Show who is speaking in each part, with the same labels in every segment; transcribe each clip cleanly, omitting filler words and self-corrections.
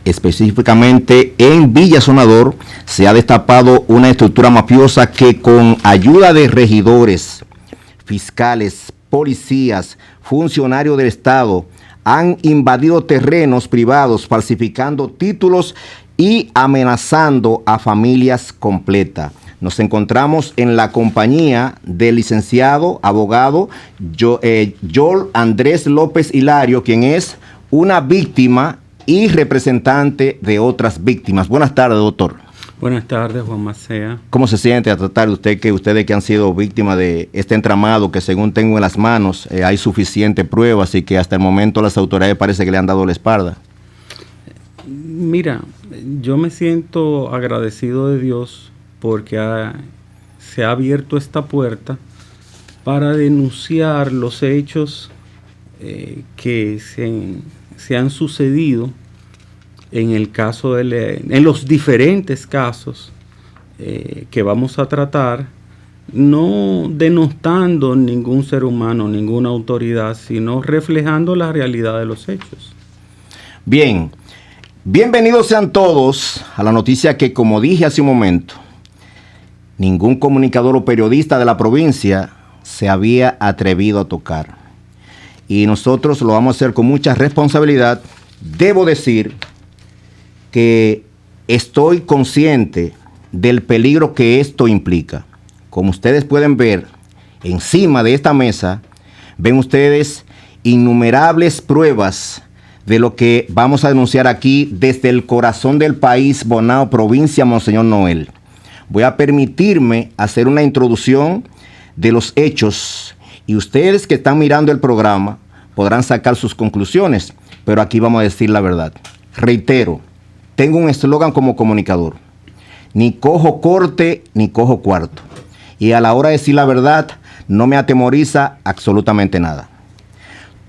Speaker 1: Específicamente en Villa Sonador se ha destapado una estructura mafiosa que con ayuda de regidores, fiscales, policías, funcionarios del Estado han invadido terrenos privados, falsificando títulos y amenazando a familias completas. Nos encontramos en la compañía del licenciado, abogado Joel Andrés López Hilario, quien es una víctima y representante de otras víctimas. Buenas tardes, doctor.
Speaker 2: Buenas tardes, Juan Macea.
Speaker 1: ¿Cómo se siente a tratar ustedes que han sido víctimas de este entramado que, según tengo en las manos, hay suficiente pruebas y que hasta el momento las autoridades parece que le han dado la espalda?
Speaker 2: Mira, yo me siento agradecido de Dios porque se ha abierto esta puerta para denunciar los hechos que se han sucedido en el caso en los diferentes casos que vamos a tratar, no denostando ningún ser humano, ninguna autoridad, sino reflejando la realidad de los hechos.
Speaker 1: Bien, bienvenidos sean todos a la noticia que, como dije hace un momento, ningún comunicador o periodista de la provincia se había atrevido a tocar. Y nosotros lo vamos a hacer con mucha responsabilidad. Debo decir que estoy consciente del peligro que esto implica. Como ustedes pueden ver, encima de esta mesa, ven ustedes innumerables pruebas de lo que vamos a denunciar aquí desde el corazón del país, Bonao, provincia Monseñor Noel. Voy a permitirme hacer una introducción de los hechos y ustedes que están mirando el programa podrán sacar sus conclusiones, pero aquí vamos a decir la verdad. Reitero, tengo un eslogan como comunicador: ni cojo corte, ni cojo cuarto. Y a la hora de decir la verdad, no me atemoriza absolutamente nada.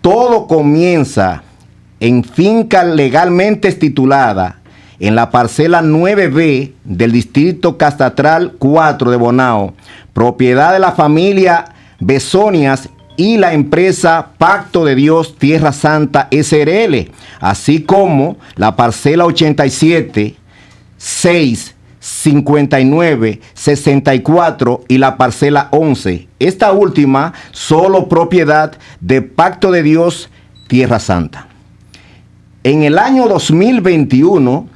Speaker 1: Todo comienza en finca legalmente titulada en la parcela 9B del distrito Castatral 4 de Bonao, propiedad de la familia Besonias y la empresa Pacto de Dios Tierra Santa SRL, así como la parcela 87, 6, 59, 64 y la parcela 11. Esta última solo propiedad de Pacto de Dios Tierra Santa. En el año 2021,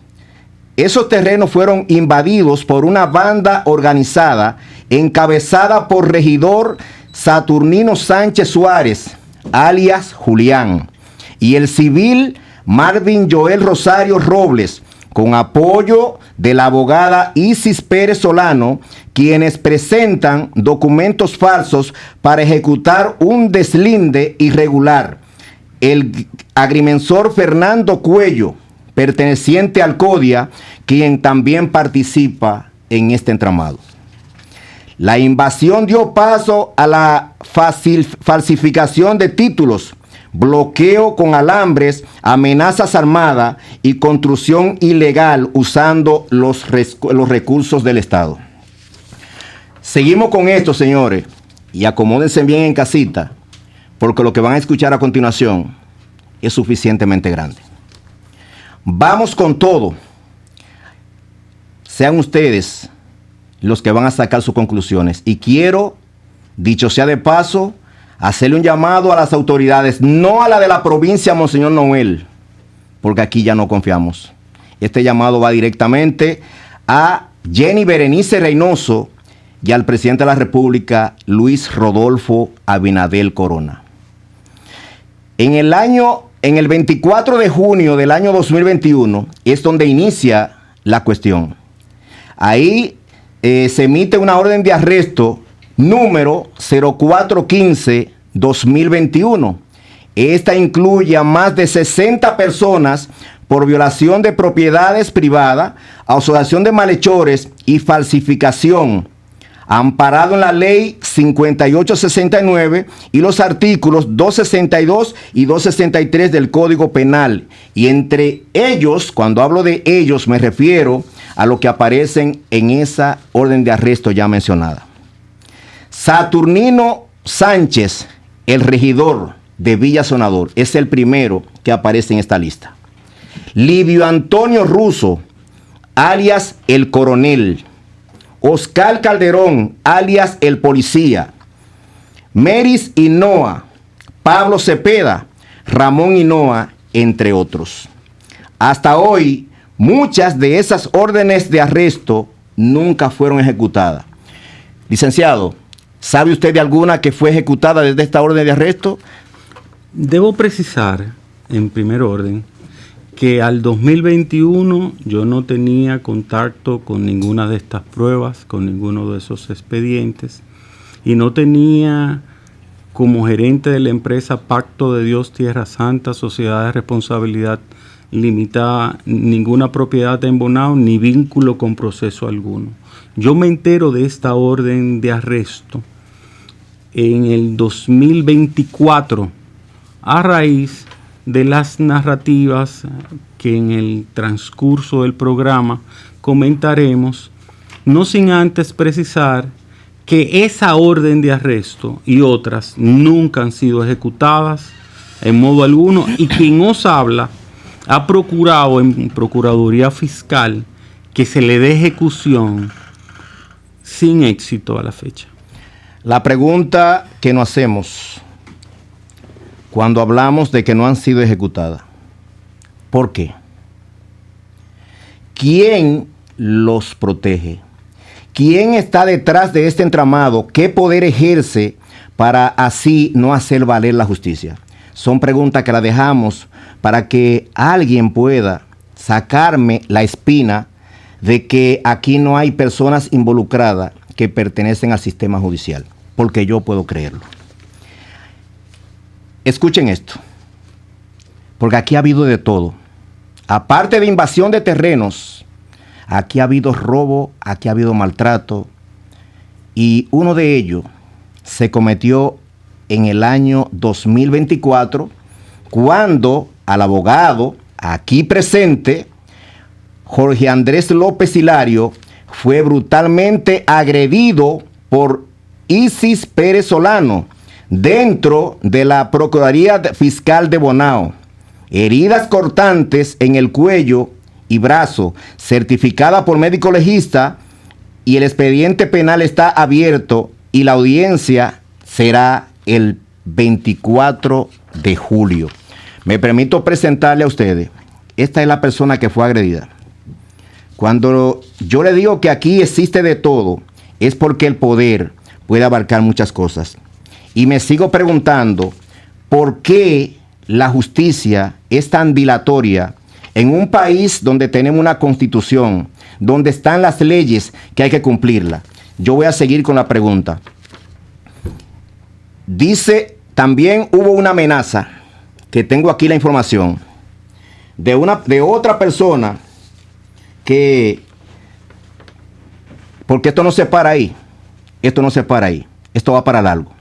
Speaker 1: esos terrenos fueron invadidos por una banda organizada encabezada por regidor Saturnino Sánchez Suárez, alias Julián, y el civil Marvin Joel Rosario Robles, con apoyo de la abogada Isis Pérez Solano, quienes presentan documentos falsos para ejecutar un deslinde irregular. El agrimensor Fernando Cuello, perteneciente al CODIA, quien también participa en este entramado. La invasión dio paso a la falsificación de títulos, bloqueo con alambres, amenazas armadas y construcción ilegal usando los recursos del Estado. Seguimos con esto, señores, y acomódense bien en casita, porque lo que van a escuchar a continuación es suficientemente grande. Vamos con todo. Sean ustedes los que van a sacar sus conclusiones. Y quiero, dicho sea de paso, hacerle un llamado a las autoridades, no a la de la provincia Monseñor Noel, porque aquí ya no confiamos. Este llamado va directamente a Jenny Berenice Reynoso y al presidente de la República, Luis Rodolfo Abinadel Corona. En el 24 de junio del año 2021 es donde inicia la cuestión. Ahí se emite una orden de arresto número 0415-2021. Esta incluye a más de 60 personas por violación de propiedades privadas, asociación de malhechores y falsificación, amparado en la ley 5869 y los artículos 262 y 263 del Código Penal. Y entre ellos, cuando hablo de ellos, me refiero a lo que aparecen en esa orden de arresto ya mencionada. Saturnino Sánchez, el regidor de Villa Sonador, es el primero que aparece en esta lista. Livio Antonio Russo, alias El Coronel, Oscar Calderón, alias El Policía, Meris Hinoa, Pablo Cepeda, Ramón Hinoa, entre otros. Hasta hoy, muchas de esas órdenes de arresto nunca fueron ejecutadas. Licenciado, ¿sabe usted de alguna que fue ejecutada desde esta orden de arresto?
Speaker 2: Debo precisar, en primer orden, que al 2021 yo no tenía contacto con ninguna de estas pruebas, con ninguno de esos expedientes, y no tenía como gerente de la empresa Pacto de Dios Tierra Santa, Sociedad de Responsabilidad Limitada, ninguna propiedad en Bonao, ni vínculo con proceso alguno. Yo me entero de esta orden de arresto en el 2024, a raíz de las narrativas que en el transcurso del programa comentaremos, no sin antes precisar que esa orden de arresto y otras nunca han sido ejecutadas en modo alguno, y quien os habla ha procurado en Procuraduría Fiscal que se le dé ejecución sin éxito a la fecha.
Speaker 1: La pregunta que nos hacemos cuando hablamos de que no han sido ejecutadas, ¿por qué? ¿Quién los protege? ¿Quién está detrás de este entramado? ¿Qué poder ejerce para así no hacer valer la justicia? Son preguntas que las dejamos para que alguien pueda sacarme la espina de que aquí no hay personas involucradas que pertenecen al sistema judicial, porque yo puedo creerlo. Escuchen esto, porque aquí ha habido de todo. Aparte de invasión de terrenos, aquí ha habido robo, aquí ha habido maltrato, y uno de ellos se cometió en el año 2024, cuando al abogado aquí presente, Jorge Andrés López Hilario, fue brutalmente agredido por Isis Pérez Solano dentro de la Procuraduría Fiscal de Bonao. Heridas cortantes en el cuello y brazo, certificada por médico legista, y el expediente penal está abierto y la audiencia será el 24 de julio. Me permito presentarle a ustedes, esta es la persona que fue agredida. Cuando yo le digo que aquí existe de todo, es porque el poder puede abarcar muchas cosas. Y me sigo preguntando, ¿por qué la justicia es tan dilatoria en un país donde tenemos una constitución, donde están las leyes que hay que cumplirlas? Yo voy a seguir con la pregunta. Dice, también hubo una amenaza, que tengo aquí la información, de otra persona que, porque esto no se para ahí, esto va para largo.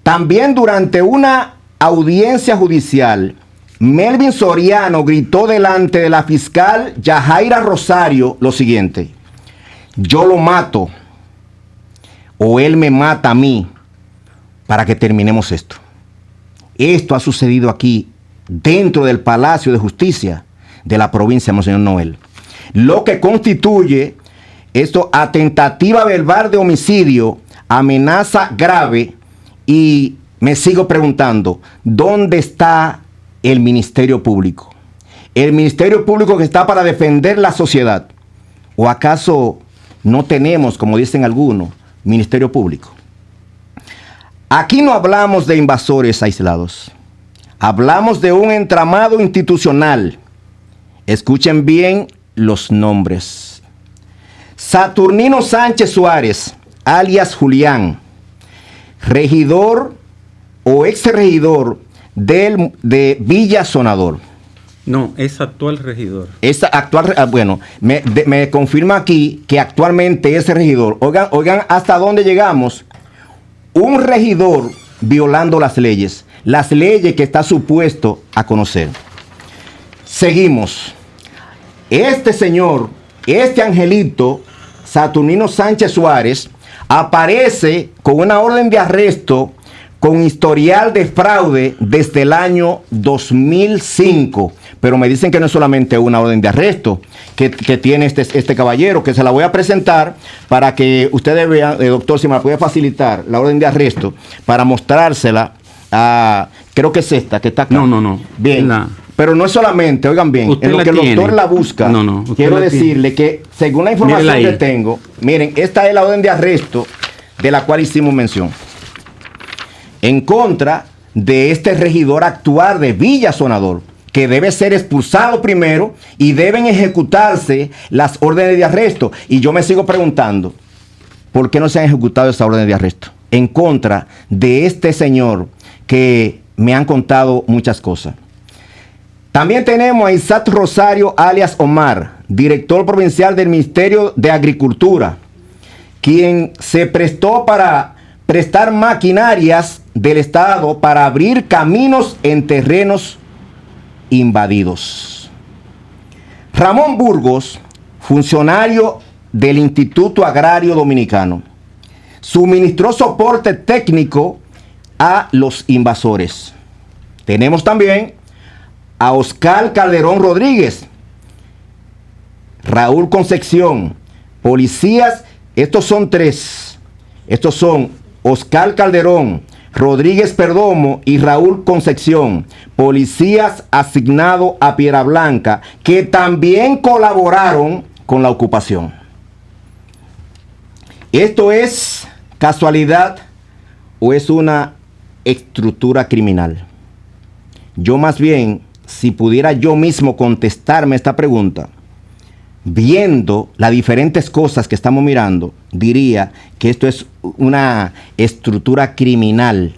Speaker 1: También durante una audiencia judicial, Melvin Soriano gritó delante de la fiscal Yajaira Rosario lo siguiente: yo lo mato o él me mata a mí para que terminemos esto. Esto ha sucedido aquí dentro del Palacio de Justicia de la provincia de Monseñor Noel, lo que constituye esto a tentativa verbal de homicidio, amenaza grave. Y me sigo preguntando, ¿dónde está el Ministerio Público? El Ministerio Público que está para defender la sociedad. ¿O acaso no tenemos, como dicen algunos, Ministerio Público? Aquí no hablamos de invasores aislados. Hablamos de un entramado institucional. Escuchen bien los nombres. Saturnino Sánchez Suárez, alias Julián, regidor o exregidor de Villa Sonador.
Speaker 2: No, es actual regidor.
Speaker 1: Es actual, bueno, me confirma aquí que actualmente es regidor. Oigan hasta dónde llegamos. Un regidor violando las leyes que está supuesto a conocer. Seguimos. Este señor, este angelito, Saturnino Sánchez Suárez, aparece con una orden de arresto con historial de fraude desde el año 2005 pero me dicen que no es solamente una orden de arresto que tiene este caballero, que se la voy a presentar para que ustedes vean, doctor, si me la puede facilitar, la orden de arresto, para mostrársela a, creo que es esta, que está acá.
Speaker 2: No.
Speaker 1: Bien. Pero no es solamente, oigan bien, en lo que el doctor la busca, quiero decirle que según la información que tengo, miren, esta es la orden de arresto de la cual hicimos mención. En contra de este regidor actual de Villa Sonador, que debe ser expulsado primero y deben ejecutarse las órdenes de arresto. Y yo me sigo preguntando, ¿por qué no se han ejecutado esas órdenes de arresto? En contra de este señor que me han contado muchas cosas. También tenemos a Isaac Rosario, alias Omar, director provincial del Ministerio de Agricultura, quien se prestó para prestar maquinarias del Estado para abrir caminos en terrenos invadidos. Ramón Burgos, funcionario del Instituto Agrario Dominicano, suministró soporte técnico a los invasores. Tenemos también a Oscar Calderón Rodríguez, Raúl Concepción, policías, estos son tres, estos son Oscar Calderón, Rodríguez Perdomo y Raúl Concepción, policías asignados a Piedra Blanca, que también colaboraron con la ocupación. ¿Esto es casualidad o es una estructura criminal? Yo más bien, si pudiera yo mismo contestarme esta pregunta, viendo las diferentes cosas que estamos mirando, diría que esto es una estructura criminal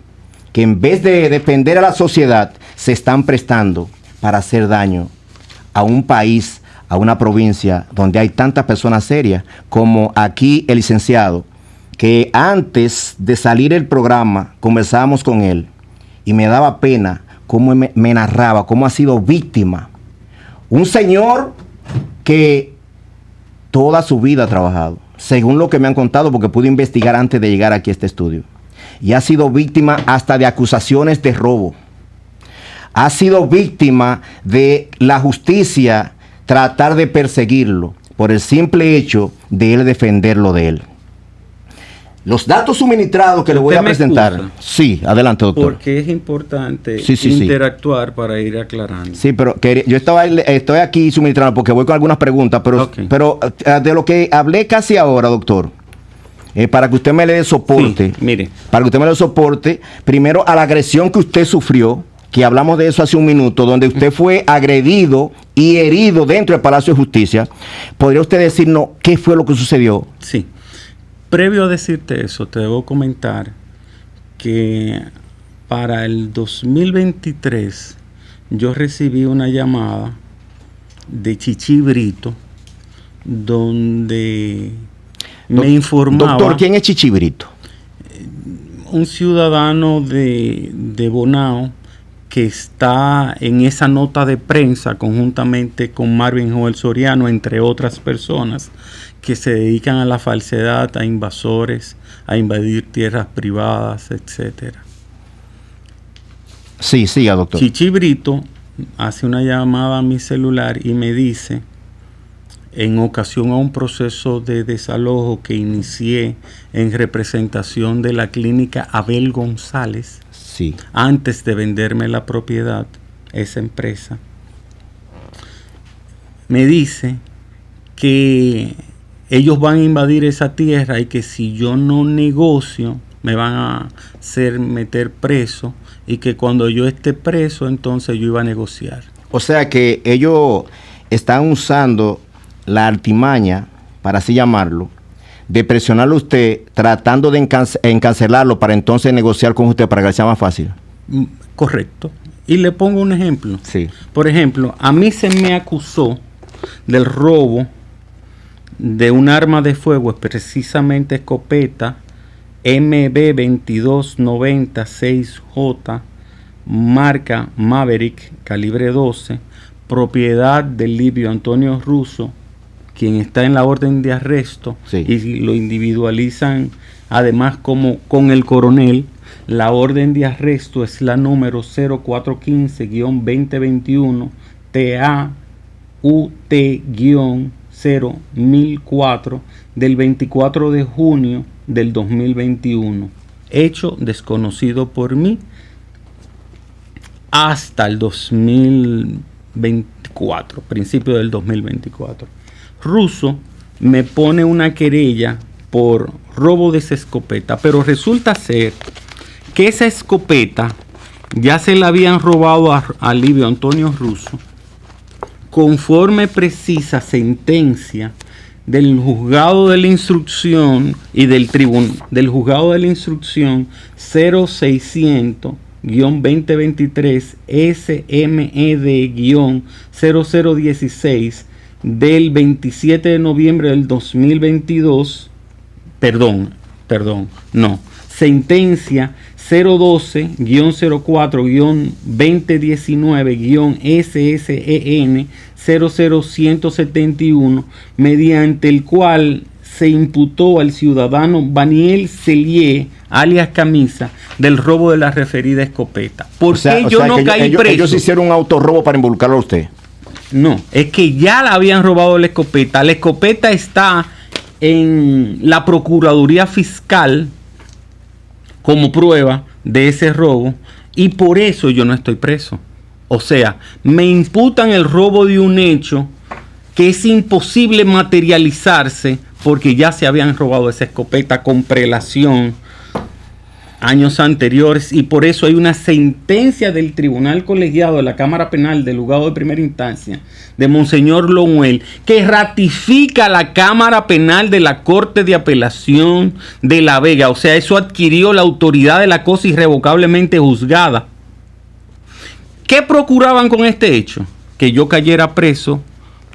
Speaker 1: que en vez de defender a la sociedad, se están prestando para hacer daño a un país, a una provincia donde hay tantas personas serias como aquí el licenciado, que antes de salir el programa conversábamos con él y me daba pena cómo me narraba, cómo ha sido víctima. Un señor que toda su vida ha trabajado, según lo que me han contado, porque pude investigar antes de llegar aquí a este estudio. Y ha sido víctima hasta de acusaciones de robo. Ha sido víctima de la justicia tratar de perseguirlo por el simple hecho de él defenderlo de él. Los datos suministrados que le voy a presentar.
Speaker 2: Excusa.
Speaker 1: Sí, adelante, doctor.
Speaker 2: Porque es importante interactuar para ir aclarando.
Speaker 1: Sí, pero yo estoy aquí suministrando porque voy con algunas preguntas, pero de lo que hablé casi ahora, doctor, para que usted me le dé soporte.
Speaker 2: Sí, mire.
Speaker 1: Para que usted me le dé soporte, primero a la agresión que usted sufrió, que hablamos de eso hace un minuto, donde usted fue agredido y herido dentro del Palacio de Justicia. ¿Podría usted decirnos qué fue lo que sucedió?
Speaker 2: Sí. Previo a decirte eso, te debo comentar que para el 2023 yo recibí una llamada de Chichi Brito donde me informaba...
Speaker 1: Doctor, ¿quién es Chichi Brito?
Speaker 2: Un ciudadano de Bonao que está en esa nota de prensa conjuntamente con Marvin Joel Soriano, entre otras personas, que se dedican a la falsedad, a invasores, a invadir tierras privadas, etcétera.
Speaker 1: Sí, siga, doctor.
Speaker 2: Chichi Brito hace una llamada a mi celular y me dice, en ocasión a un proceso de desalojo que inicié en representación de la clínica Abel González,
Speaker 1: sí,
Speaker 2: antes de venderme la propiedad, esa empresa, me dice que ellos van a invadir esa tierra y que si yo no negocio me van a hacer meter preso y que cuando yo esté preso entonces yo iba a negociar.
Speaker 1: O sea que ellos están usando la artimaña, para así llamarlo, de presionarlo a usted, tratando de encarcelarlo para entonces negociar con usted para que sea más fácil.
Speaker 2: Correcto. Y le pongo un ejemplo.
Speaker 1: Sí.
Speaker 2: Por ejemplo, a mí se me acusó del robo de un arma de fuego, precisamente escopeta MB-2296J, marca Maverick, calibre 12, propiedad del Livio Antonio Russo, quien está en la orden de arresto,
Speaker 1: sí,
Speaker 2: y lo individualizan además como con el coronel. La orden de arresto es la número 0415-2021 TAUT-01004 del 24 de junio del 2021. Hecho desconocido por mí hasta el 2024, principio del 2024. Russo me pone una querella por robo de esa escopeta, pero resulta ser que esa escopeta ya se la habían robado a Livio Antonio Russo, conforme precisa sentencia del juzgado de la instrucción y del juzgado de la instrucción 0600-2023 SMED-0016 del 27 de noviembre del 2022, sentencia 012-04-2019-SSEN 00171, mediante el cual se imputó al ciudadano Daniel Cellier, alias Camisa, del robo de la referida escopeta. ¿Por qué yo no caí preso?
Speaker 1: Ellos hicieron un autorrobo para involucrarlo a usted.
Speaker 2: No, es que ya la habían robado la escopeta. La escopeta está en la Procuraduría Fiscal como prueba de ese robo y por eso yo no estoy preso. O sea, me imputan el robo de un hecho que es imposible materializarse porque ya se habían robado esa escopeta con prelación años anteriores y por eso hay una sentencia del Tribunal Colegiado de la Cámara Penal del Juzgado de Primera Instancia de Monseñor Lomuel que ratifica la Cámara Penal de la Corte de Apelación de La Vega. O sea, eso adquirió la autoridad de la cosa irrevocablemente juzgada. ¿Qué procuraban con este hecho? Que yo cayera preso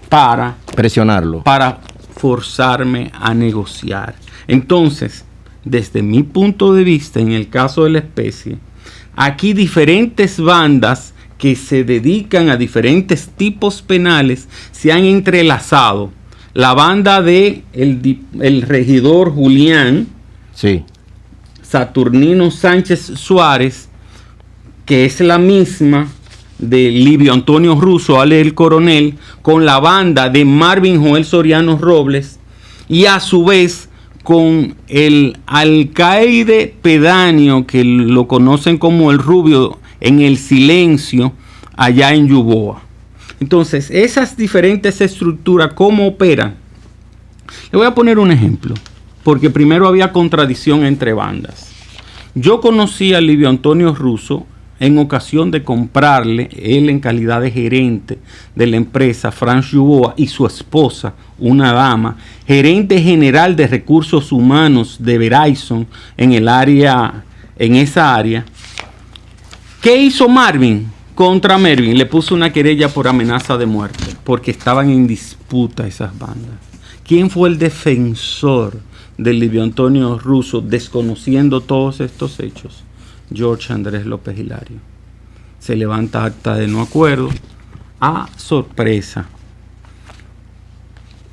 Speaker 2: para
Speaker 1: presionarlo,
Speaker 2: para forzarme a negociar. Entonces, desde mi punto de vista, en el caso de la especie, aquí diferentes bandas que se dedican a diferentes tipos penales se han entrelazado. La banda de el regidor Julián,
Speaker 1: sí,
Speaker 2: Saturnino Sánchez Suárez, que es la misma de Livio Antonio Russo, alias el Coronel, con la banda de Marvin Joel Soriano Robles y a su vez con el alcaide pedáneo que lo conocen como el Rubio en el Silencio allá en Yuboa. Entonces, esas diferentes estructuras, ¿cómo operan? Le voy a poner un ejemplo, porque primero había contradicción entre bandas. Yo conocí a Livio Antonio Russo en ocasión de comprarle, él en calidad de gerente de la empresa Franz Yuboa y su esposa, una dama, gerente general de recursos humanos de Verizon en esa área. ¿Qué hizo Marvin contra Mervin? Le puso una querella por amenaza de muerte, porque estaban en disputa esas bandas. ¿Quién fue el defensor de Livio Antonio Russo desconociendo todos estos hechos? George Andrés López Hilario. Se levanta acta de no acuerdo. A sorpresa,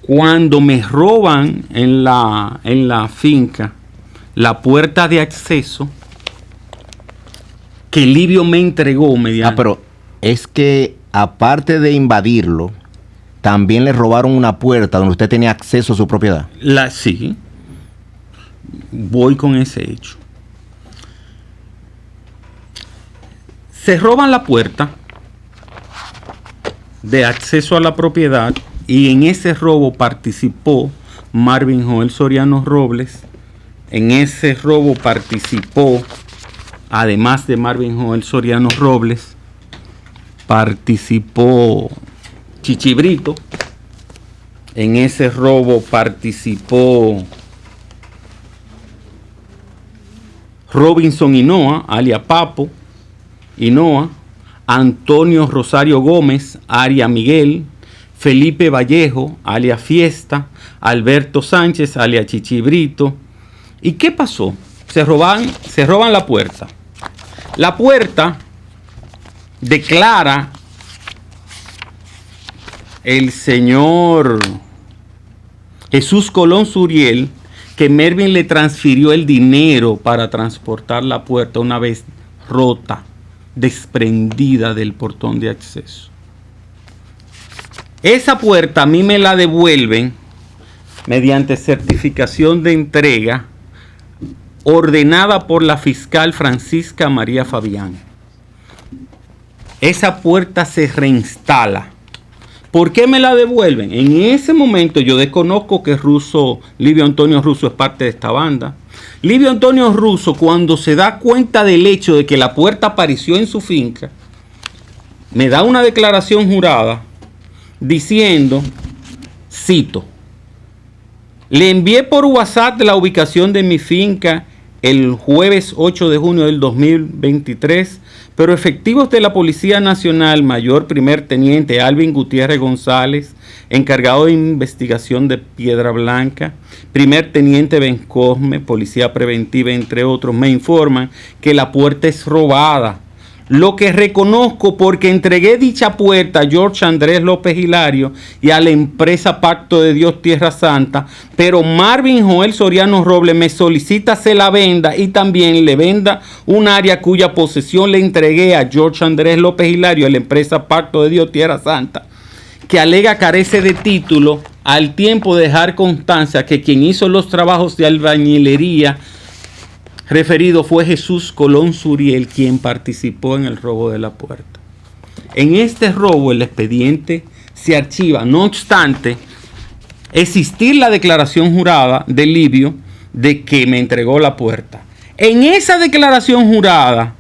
Speaker 2: cuando me roban en la finca la puerta de acceso que Livio me entregó mediante...
Speaker 1: pero es que aparte de invadirlo, también le robaron una puerta donde usted tenía acceso a su propiedad.
Speaker 2: Sí, voy con ese hecho. Se roban la puerta de acceso a la propiedad y en ese robo participó Marvin Joel Soriano Robles. En ese robo participó, además de Marvin Joel Soriano Robles, participó Chichibrito. En ese robo participó Robinson Hinoa, alias Papo Hinoa, Antonio Rosario Gómez, alias Miguel, Felipe Vallejo, alias Fiesta, Alberto Sánchez, alias Chichibrito. ¿Y qué pasó? Se roban la puerta. La puerta declara el señor Jesús Colón Suriel que Mervin le transfirió el dinero para transportar la puerta una vez rota, desprendida del portón de acceso. Esa puerta a mí me la devuelven mediante certificación de entrega ordenada por la fiscal Francisca María Fabián. Esa puerta se reinstala. ¿Por qué me la devuelven? En ese momento yo desconozco que Livio Antonio Russo es parte de esta banda. Livio Antonio Russo, cuando se da cuenta del hecho de que la puerta apareció en su finca, me da una declaración jurada diciendo, cito, le envié por WhatsApp la ubicación de mi finca el jueves 8 de junio del 2023, pero efectivos de la Policía Nacional, mayor primer teniente Alvin Gutiérrez González, encargado de investigación de Piedra Blanca, primer teniente Ben Cosme, Policía Preventiva, entre otros, me informan que la puerta es robada. Lo que reconozco porque entregué dicha puerta a George Andrés López Hilario y a la empresa Pacto de Dios Tierra Santa, pero Marvin Joel Soriano Robles me solicita se la venda y también le venda un área cuya posesión le entregué a George Andrés López Hilario a la empresa Pacto de Dios Tierra Santa, que alega carece de título, al tiempo de dejar constancia que quien hizo los trabajos de albañilería referido fue Jesús Colón Suriel, quien participó en el robo de la puerta. En este robo el expediente se archiva, no obstante existir la declaración jurada de Livio de que me entregó la puerta. En esa declaración jurada,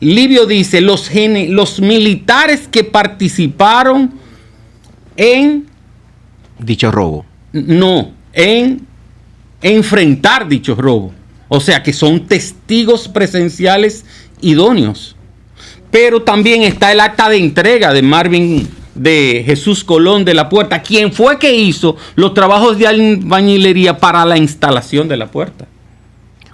Speaker 2: Livio dice, los militares que participaron en
Speaker 1: dicho robo.
Speaker 2: No, en enfrentar dicho robo. O sea que son testigos presenciales idóneos. Pero también está el acta de entrega de Jesús Colón de la Puerta, quien fue que hizo los trabajos de albañilería para la instalación de la puerta.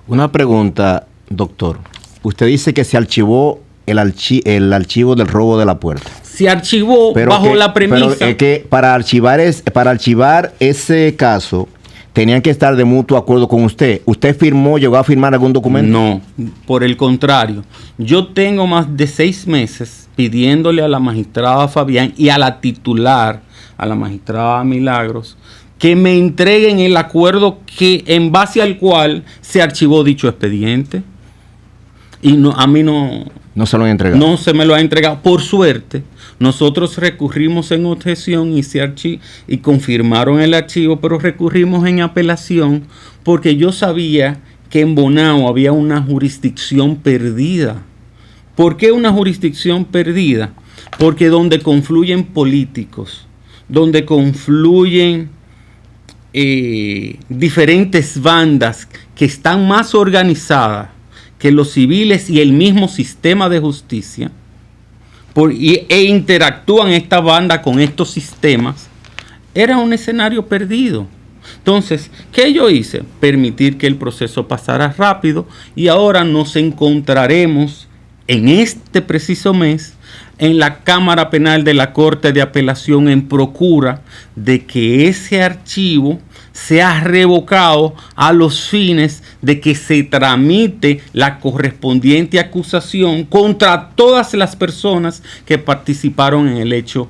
Speaker 1: Una pregunta, doctor. Usted dice que se archivó el archivo del robo de la puerta.
Speaker 2: Se archivó bajo la premisa.
Speaker 1: Pero es que para archivar ese caso tenían que estar de mutuo acuerdo con usted. ¿Usted llegó a firmar algún documento?
Speaker 2: No, por el contrario. Yo tengo más de 6 meses pidiéndole a la magistrada Fabián y a la titular, a la magistrada Milagros, que me entreguen el acuerdo en base al cual se archivó dicho expediente. Y a mí no
Speaker 1: se lo han entregado.
Speaker 2: No se me lo ha entregado. Por suerte, nosotros recurrimos en objeción y confirmaron el archivo, pero recurrimos en apelación porque yo sabía que en Bonao había una jurisdicción perdida. ¿Por qué una jurisdicción perdida? Porque donde confluyen políticos, donde confluyen diferentes bandas que están más organizadas que los civiles y el mismo sistema de justicia, e interactúan esta banda con estos sistemas, era un escenario perdido. Entonces, ¿qué yo hice? Permitir que el proceso pasara rápido y ahora nos encontraremos en este preciso mes en la Cámara Penal de la Corte de Apelación en procura de que ese archivo sea revocado a los fines de que se tramite la correspondiente acusación contra todas las personas que participaron en el hecho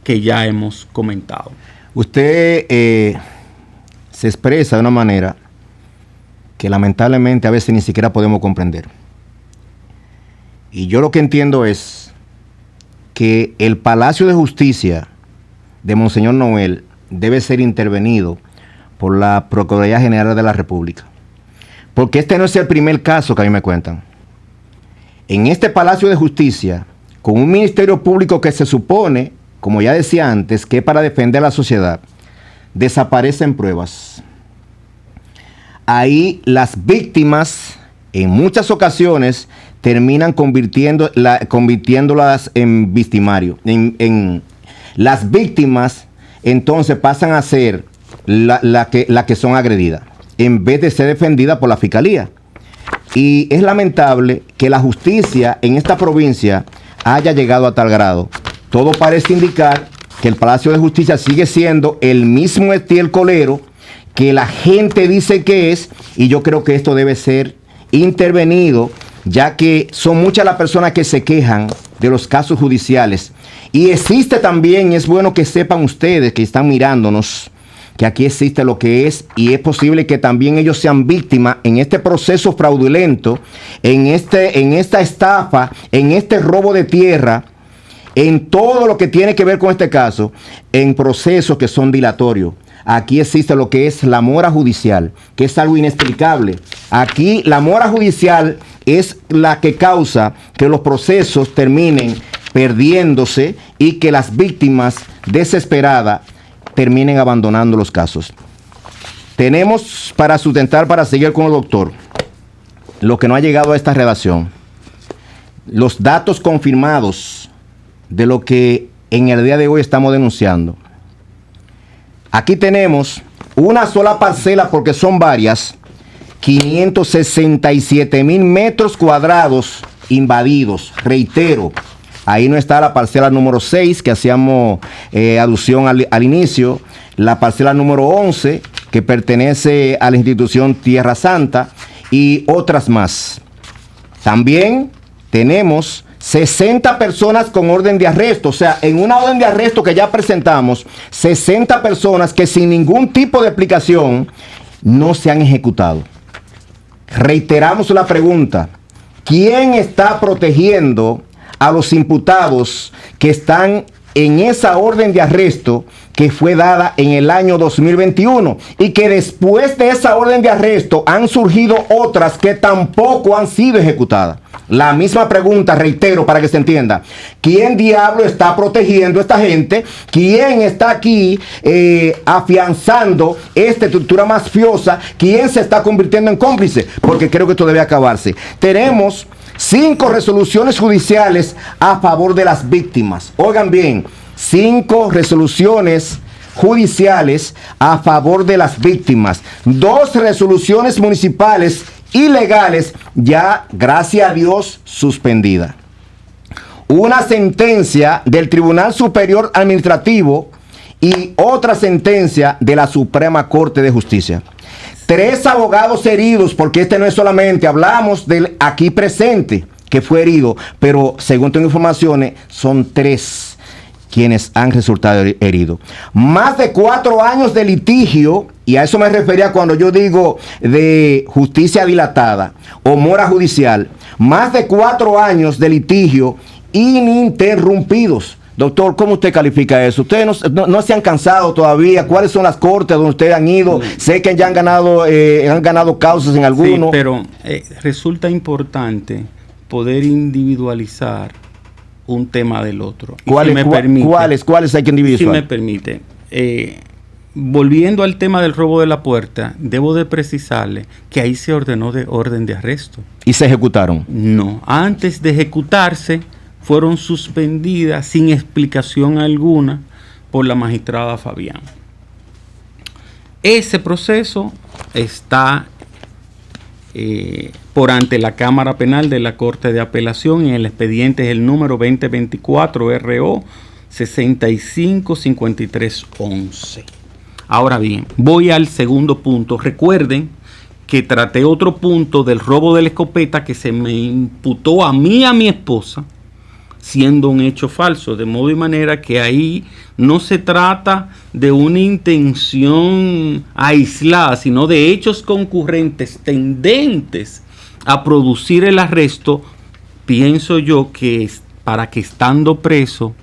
Speaker 2: que ya hemos comentado.
Speaker 1: Usted se expresa de una manera que lamentablemente a veces ni siquiera podemos comprender. Y yo lo que entiendo es que el Palacio de Justicia de Monseñor Noel debe ser intervenido por la Procuraduría General de la República. Porque este no es el primer caso que a mí me cuentan. En este Palacio de Justicia, con un Ministerio Público que se supone, como ya decía antes, que es para defender a la sociedad, desaparecen pruebas. Ahí las víctimas, en muchas ocasiones, terminan convirtiéndolas en victimario. Las víctimas, entonces, pasan a ser la que son agredidas, en vez de ser defendidas por la fiscalía. Y es lamentable que la justicia en esta provincia haya llegado a tal grado. Todo parece indicar que el Palacio de Justicia sigue siendo el mismo estiércolero que la gente dice que es, y yo creo que esto debe ser intervenido, ya que son muchas las personas que se quejan de los casos judiciales Y existe también, es bueno que sepan ustedes que están mirándonos, que aquí existe lo que es, y es posible que también ellos sean víctimas en este proceso fraudulento, en esta estafa, en este robo de tierra, en todo lo que tiene que ver con este caso, en procesos que son dilatorios. Aquí existe lo que es la mora judicial, que es algo inexplicable. Aquí la mora judicial es la que causa que los procesos terminen perdiéndose y que las víctimas desesperadas terminen abandonando los casos. Tenemos para sustentar, para seguir con el doctor, lo que no ha llegado a esta redacción, los datos confirmados de lo que en el día de hoy estamos denunciando. Aquí tenemos una sola parcela, porque son varias, 567,000 metros cuadrados invadidos. Reitero, ahí no está la parcela número 6, que hacíamos alusión al inicio, la parcela número 11, que pertenece a la institución Tierra Santa, y otras más. También tenemos 60 personas con orden de arresto, o sea, en una orden de arresto que ya presentamos, 60 personas que sin ningún tipo de explicación no se han ejecutado. Reiteramos la pregunta: ¿quién está protegiendo a los imputados que están en esa orden de arresto que fue dada en el año 2021 y que después de esa orden de arresto han surgido otras que tampoco han sido ejecutadas? La misma pregunta, reitero, para que se entienda: ¿quién diablo está protegiendo a esta gente? ¿Quién está aquí afianzando esta estructura mafiosa? ¿Quién se está convirtiendo en cómplice? Porque creo que esto debe acabarse. Tenemos 5 resoluciones judiciales a favor de las víctimas. Oigan bien, 5 resoluciones judiciales a favor de las víctimas. 2 resoluciones municipales ilegales, ya, gracias a Dios, suspendida. Una sentencia del Tribunal Superior Administrativo y otra sentencia de la Suprema Corte de Justicia. 3 abogados heridos, porque este no es solamente, hablamos del aquí presente que fue herido, pero según tengo informaciones, son 3 quienes han resultado heridos. Más de 4 años de litigio, y a eso me refería cuando yo digo de justicia dilatada o mora judicial. Más de 4 años de litigio ininterrumpidos. Doctor, ¿cómo usted califica eso? ¿Ustedes no se han cansado todavía? ¿Cuáles son las cortes donde ustedes han ido? Sé que ya han ganado causas en algunos.
Speaker 2: Sí, pero resulta importante poder individualizar un tema del otro.
Speaker 1: ¿Cuáles hay que individualizar?
Speaker 2: Si me permite, volviendo al tema del robo de la puerta, debo de precisarle que ahí se ordenó de orden de arresto.
Speaker 1: ¿Y se ejecutaron?
Speaker 2: No, antes de ejecutarse fueron suspendidas sin explicación alguna por la magistrada Fabián. Ese proceso está por ante la Cámara Penal de la Corte de Apelación, en el expediente es el número 2024 RO 655311. Ahora bien, voy al segundo punto. Recuerden que traté otro punto del robo de la escopeta que se me imputó a mí y a mi esposa, siendo un hecho falso, de modo y manera que ahí no se trata de una intención aislada, sino de hechos concurrentes tendentes a producir el arresto. Pienso yo que es para que, estando preso,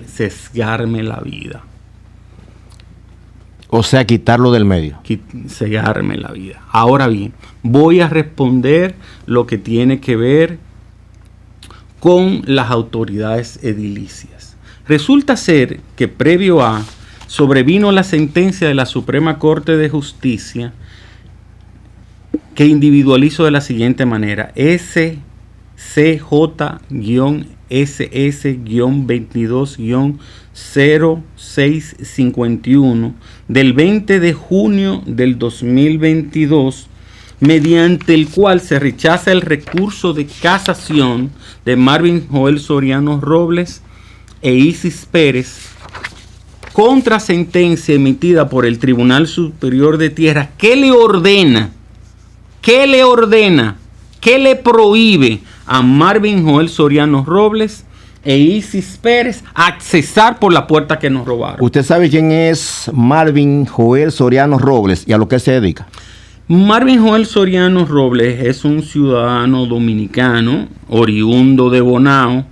Speaker 2: sesgarme la vida.
Speaker 1: O sea, quitarlo del medio.
Speaker 2: Cegarme la vida. Ahora bien, voy a responder lo que tiene que ver con las autoridades edilicias. Resulta ser que previo a sobrevino la sentencia de la Suprema Corte de Justicia que individualizó de la siguiente manera: SCJ-SS-22-0651 del 20 de junio del 2022, mediante el cual se rechaza el recurso de casación de Marvin Joel Soriano Robles e Isis Pérez contra sentencia emitida por el Tribunal Superior de Tierra que le ordena, que le prohíbe a Marvin Joel Soriano Robles e Isis Pérez accesar por la puerta que nos robaron.
Speaker 1: ¿Usted sabe quién es Marvin Joel Soriano Robles y a lo que se dedica?
Speaker 2: Marvin Joel Soriano Robles es un ciudadano dominicano, oriundo de Bonao,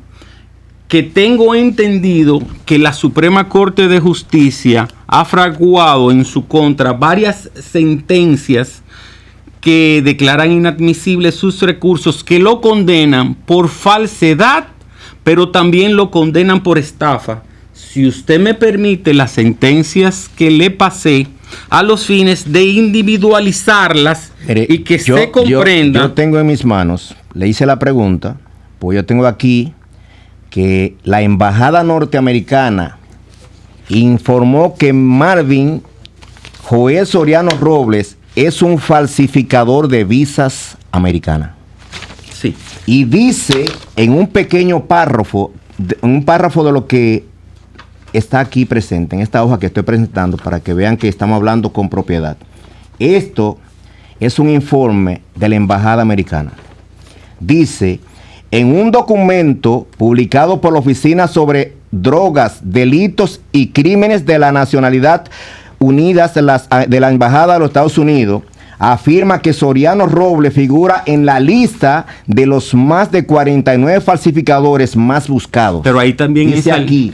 Speaker 2: que tengo entendido que la Suprema Corte de Justicia ha fraguado en su contra varias sentencias que declaran inadmisibles sus recursos, que lo condenan por falsedad, pero también lo condenan por estafa. Si usted me permite, las sentencias que le pasé a los fines de individualizarlas y que se comprenda.
Speaker 1: Yo tengo en mis manos, le hice la pregunta, pues yo tengo aquí que la embajada norteamericana informó que Marvin Joel Soriano Robles es un falsificador de visas americanas.
Speaker 2: Sí.
Speaker 1: Y dice en un pequeño párrafo, de lo que está aquí presente, en esta hoja que estoy presentando, para que vean que estamos hablando con propiedad. Esto es un informe de la embajada americana. Dice: en un documento publicado por la Oficina sobre Drogas, Delitos y Crímenes de la Nacionalidad Unidas de la Embajada de los Estados Unidos, afirma que Soriano Robles figura en la lista de los más de 49 falsificadores más buscados.
Speaker 2: Pero ahí también
Speaker 1: dice aquí.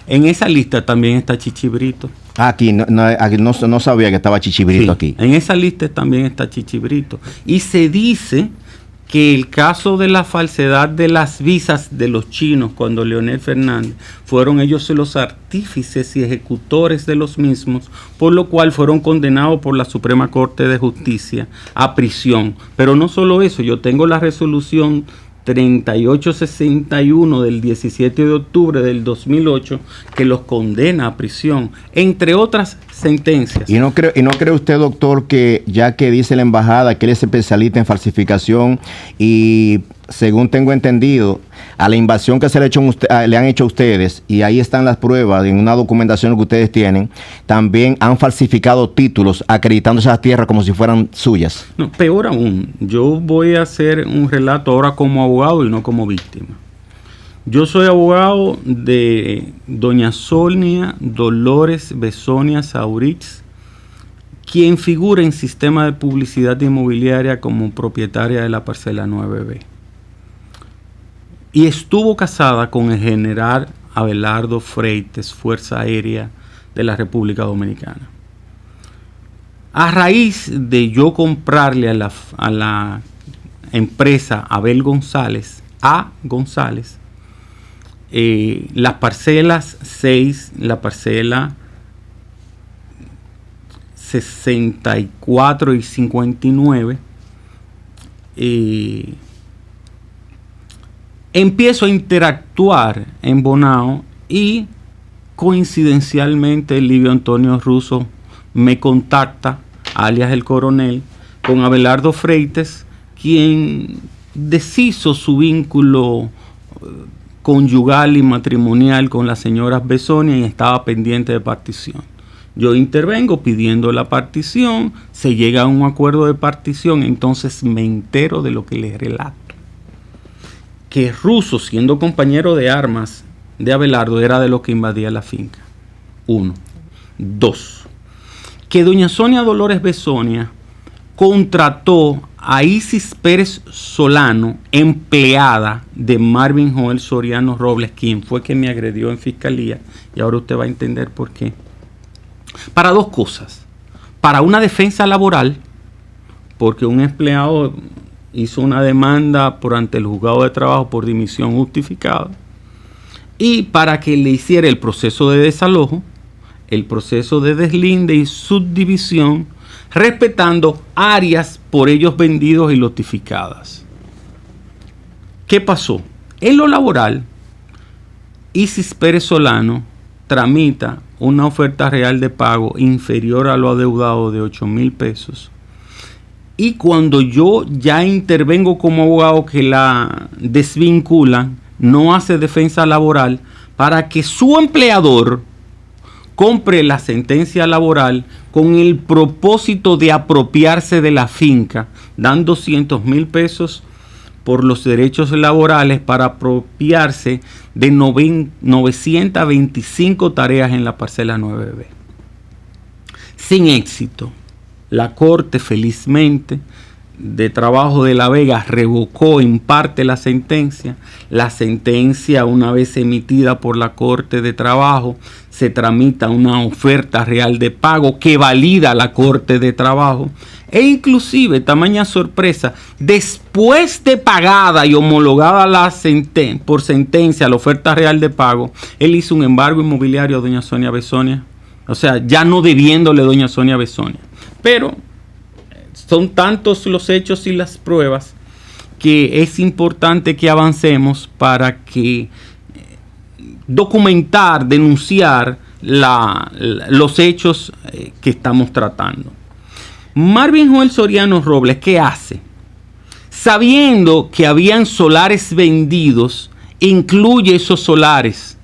Speaker 2: En esa lista también está Chichibrito.
Speaker 1: Aquí no sabía que estaba Chichibrito, sí, aquí.
Speaker 2: En esa lista también está Chichibrito. Y se dice que el caso de la falsedad de las visas de los chinos, cuando Leonel Fernández, fueron ellos los artífices y ejecutores de los mismos, por lo cual fueron condenados por la Suprema Corte de Justicia a prisión. Pero no solo eso, yo tengo la resolución 3861 del 17 de octubre del 2008 que los condena a prisión, entre otras sentencias.
Speaker 1: ¿Y no cree usted, doctor, que ya que dice la embajada que él es especialista en falsificación y, según tengo entendido, a la invasión que le han hecho a ustedes, y ahí están las pruebas en una documentación que ustedes tienen, también han falsificado títulos acreditando esas tierras como si fueran suyas?
Speaker 2: No, peor aún, yo voy a hacer un relato ahora como abogado y no como víctima. Yo soy abogado de doña Sonia Dolores Besonia Sauritz, quien figura en sistema de publicidad inmobiliaria como propietaria de la parcela 9B. Y estuvo casada con el general Abelardo Freites, Fuerza Aérea de la República Dominicana. A raíz de yo comprarle a la empresa Abel González, las parcelas 6, la parcela 64 y 59, empiezo a interactuar en Bonao y coincidencialmente Livio Antonio Russo me contacta, alias el coronel, con Abelardo Freites, quien deshizo su vínculo conyugal y matrimonial con la señora Besonia y estaba pendiente de partición. Yo intervengo pidiendo la partición, se llega a un acuerdo de partición, entonces me entero de lo que les relato. Que Russo, siendo compañero de armas de Abelardo, era de los que invadía la finca. 1. 2. Que doña Sonia Dolores Besonia contrató a Isis Pérez Solano, empleada de Marvin Joel Soriano Robles, quien fue que me agredió en fiscalía, y ahora usted va a entender por qué. Para dos cosas: para una defensa laboral, porque un empleado hizo una demanda ante el juzgado de trabajo por dimisión justificada, y para que le hiciera el proceso de desalojo, el proceso de deslinde y subdivisión, respetando áreas por ellos vendidos y lotificadas. ¿Qué pasó? En lo laboral, Isis Pérez Solano tramita una oferta real de pago inferior a lo adeudado de 8,000 pesos. Y cuando yo ya intervengo como abogado que la desvinculan, no hace defensa laboral para que su empleador compre la sentencia laboral con el propósito de apropiarse de la finca, dando 200,000 pesos por los derechos laborales para apropiarse de 925 tareas en la parcela 9B. Sin éxito. La Corte, felizmente, de Trabajo de La Vega revocó en parte la sentencia. La sentencia, una vez emitida por la Corte de Trabajo, se tramita una oferta real de pago que valida la Corte de Trabajo. E inclusive, tamaña sorpresa, después de pagada y homologada por sentencia la oferta real de pago, él hizo un embargo inmobiliario a doña Sonia Besonia. O sea, ya no debiéndole doña Sonia Besonia. Pero son tantos los hechos y las pruebas que es importante que avancemos para que documentar, denunciar los hechos que estamos tratando. Marvin Joel Soriano Robles, ¿qué hace? Sabiendo que habían solares vendidos, incluye esos solares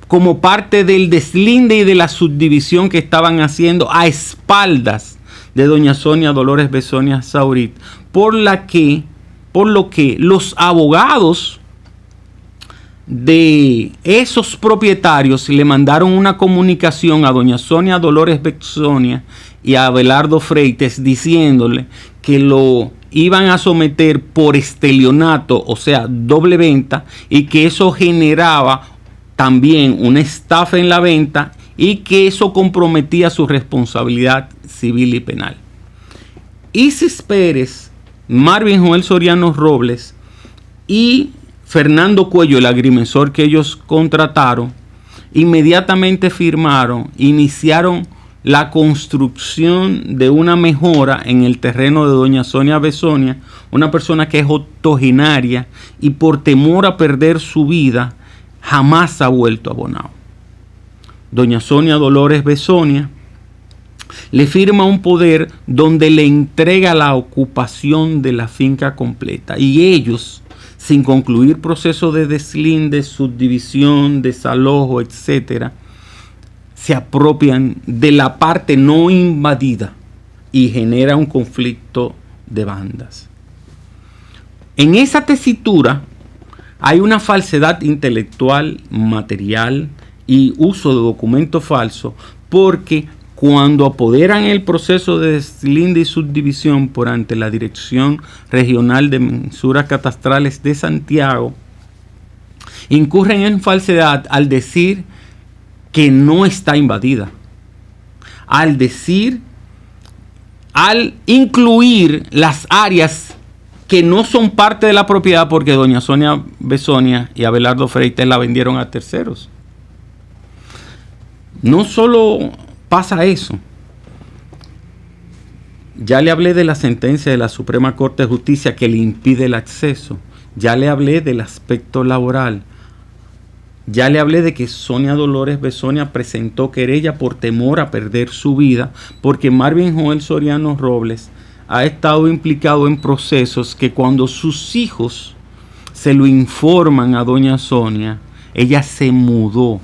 Speaker 2: como parte del deslinde y de la subdivisión que estaban haciendo a espaldas de doña Sonia Dolores Besonia Saurit, por lo que los abogados de esos propietarios le mandaron una comunicación a doña Sonia Dolores Besonia y a Abelardo Freites diciéndole que lo iban a someter por estelionato, o sea, doble venta, y que eso generaba también una estafa en la venta y que eso comprometía su responsabilidad civil y penal. Isis Pérez, Marvin Joel Soriano Robles y Fernando Cuello, el agrimensor que ellos contrataron, inmediatamente firmaron, iniciaron la construcción de una mejora en el terreno de doña Sonia Besonia, una persona que es octogenaria y por temor a perder su vida jamás ha vuelto a Bonao. Doña Sonia Dolores Besonia le firma un poder donde le entrega la ocupación de la finca completa y ellos, sin concluir proceso de deslinde, subdivisión, desalojo, etcétera, se apropian de la parte no invadida y genera un conflicto de bandas. En esa tesitura hay una falsedad intelectual, material y uso de documento falso, porque cuando apoderan el proceso de deslinde y subdivisión por ante la Dirección Regional de Mensuras Catastrales de Santiago, incurren en falsedad al decir que no está invadida, al incluir las áreas que no son parte de la propiedad porque doña Sonia Besonia y Abelardo Freites la vendieron a terceros. No solo pasa eso. Ya le hablé de la sentencia de la Suprema Corte de Justicia que le impide el acceso. Ya le hablé del aspecto laboral. Ya le hablé de que Sonia Dolores Besonia presentó querella por temor a perder su vida porque Marvin Joel Soriano Robles ha estado implicado en procesos que cuando sus hijos se lo informan a doña Sonia, ella se mudó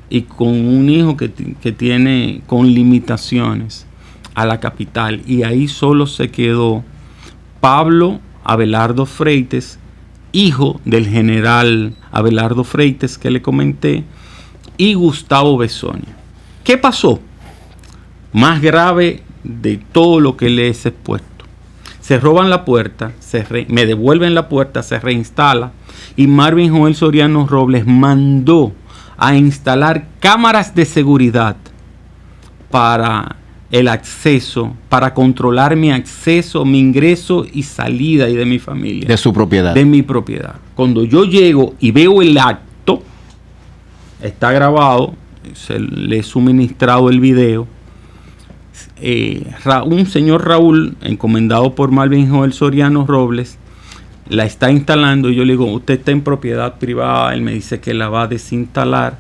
Speaker 2: y con un hijo que tiene con limitaciones a la capital y ahí solo se quedó Pablo Abelardo Freites, hijo del general Abelardo Freites que le comenté, y Gustavo Besonia. ¿Qué pasó? Más grave de todo lo que les he expuesto. Se roban la puerta, me devuelven la puerta, se reinstala y Marvin Joel Soriano Robles mandó a instalar cámaras de seguridad para el acceso, para controlar mi acceso, mi ingreso y salida y de mi familia.
Speaker 1: De su propiedad.
Speaker 2: De mi propiedad. Cuando yo llego y veo el acto, está grabado, se le he suministrado el video. Un señor Raúl, encomendado por Marvin Joel Soriano Robles, la está instalando y yo le digo, usted está en propiedad privada. Él me dice que la va a desinstalar.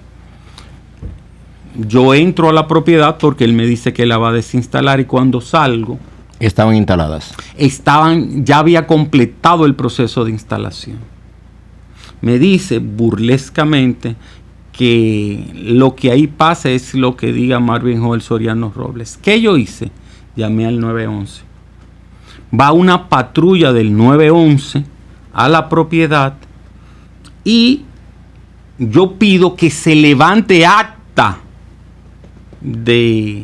Speaker 2: Yo entro a la propiedad porque él me dice que la va a desinstalar y cuando salgo...
Speaker 1: Estaban instaladas.
Speaker 2: Ya había completado el proceso de instalación. Me dice burlescamente que lo que ahí pasa es lo que diga Marvin Joel Soriano Robles. ¿Qué yo hice? Llamé al 911. va una patrulla del 911 a la propiedad y yo pido que se levante acta de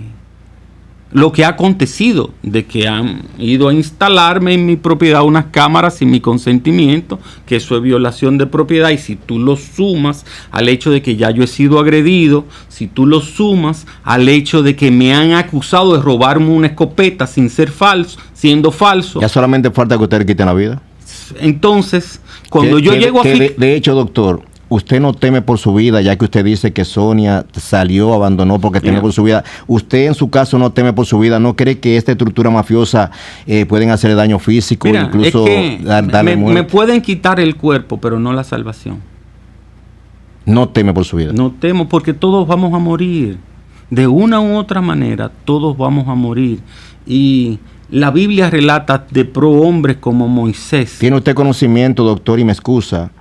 Speaker 2: lo que ha acontecido, de que han ido a instalarme en mi propiedad unas cámaras sin mi consentimiento, que eso es violación de propiedad, y si tú lo sumas al hecho de que ya yo he sido agredido, si tú lo sumas al hecho de que me han acusado de robarme una escopeta sin ser falso, siendo falso.
Speaker 1: Ya solamente falta que usted le quiten la vida.
Speaker 2: Entonces, cuando yo llego a...
Speaker 1: De hecho, doctor, usted no teme por su vida, ya que usted dice que Sonia salió, abandonó porque teme por su vida. Usted en su caso no teme por su vida, ¿no cree que esta estructura mafiosa pueden hacerle daño físico, incluso darle muerte?
Speaker 2: Me pueden quitar el cuerpo, pero no la salvación.
Speaker 1: No teme por su vida.
Speaker 2: No temo porque todos vamos a morir. De una u otra manera, todos vamos a morir. Y la Biblia relata de prohombres como Moisés.
Speaker 1: ¿Tiene usted conocimiento, doctor, y me excusa,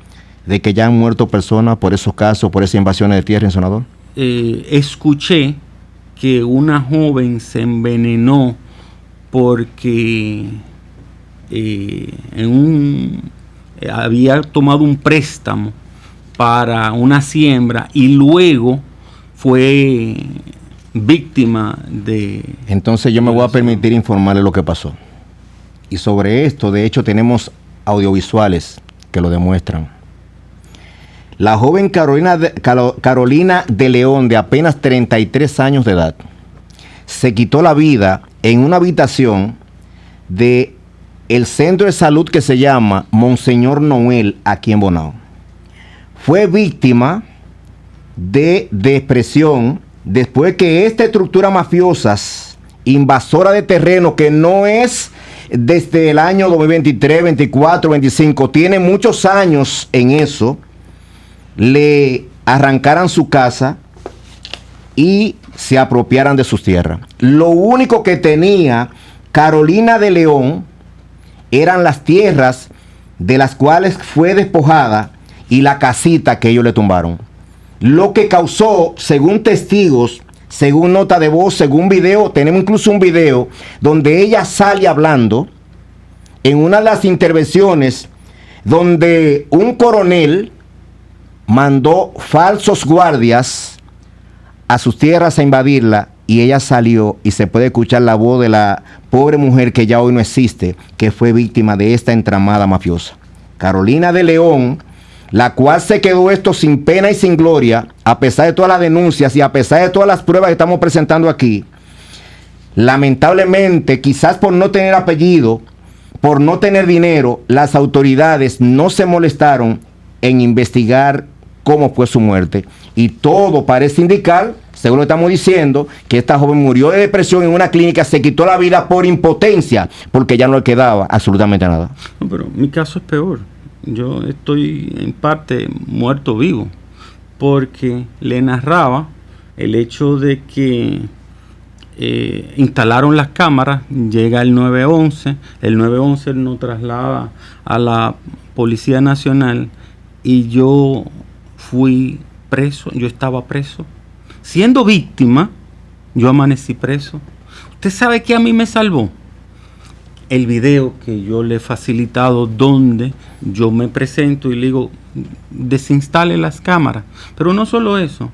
Speaker 1: de que ya han muerto personas por esos casos, por esas invasiones de tierra en Sonador?
Speaker 2: Escuché que una joven se envenenó porque había tomado un préstamo para una siembra y luego fue víctima de...
Speaker 1: Entonces yo me voy a permitir informarle lo que pasó. Y sobre esto, de hecho, tenemos audiovisuales que lo demuestran. La joven Carolina de León, de apenas 33 años de edad, se quitó la vida en una habitación de el centro de salud que se llama Monseñor Noel, aquí en Bonao. Fue víctima de depresión después que esta estructura mafiosa, invasora de terreno, que no es desde el año 2023, 24, 25, tiene muchos años en eso, le arrancaran su casa y se apropiaran de sus tierras. Lo único que tenía Carolina de León eran las tierras de las cuales fue despojada y la casita que ellos le tumbaron. Lo que causó, según testigos, según nota de voz, según video, tenemos incluso un video donde ella sale hablando en una de las intervenciones donde un coronel mandó falsos guardias a sus tierras a invadirla y ella salió y se puede escuchar la voz de la pobre mujer que ya hoy no existe, que fue víctima de esta entramada mafiosa. Carolina de León, la cual se quedó esto sin pena y sin gloria, a pesar de todas las denuncias y a pesar de todas las pruebas que estamos presentando aquí. Lamentablemente, quizás por no tener apellido, por no tener dinero, las autoridades no se molestaron en investigar cómo fue su muerte. Y todo parece indicar, según lo estamos diciendo, que esta joven murió de depresión en una clínica, se quitó la vida por impotencia, porque ya no le quedaba absolutamente nada.
Speaker 2: No, pero mi caso es peor. Yo estoy en parte muerto vivo, porque le narraba el hecho de que instalaron las cámaras, llega el 911, el 911 nos traslada a la Policía Nacional y yo fui preso, yo estaba preso. Siendo víctima, yo amanecí preso. ¿Usted sabe qué a mí me salvó? El video que yo le he facilitado donde yo me presento y le digo, desinstale las cámaras. Pero no solo eso.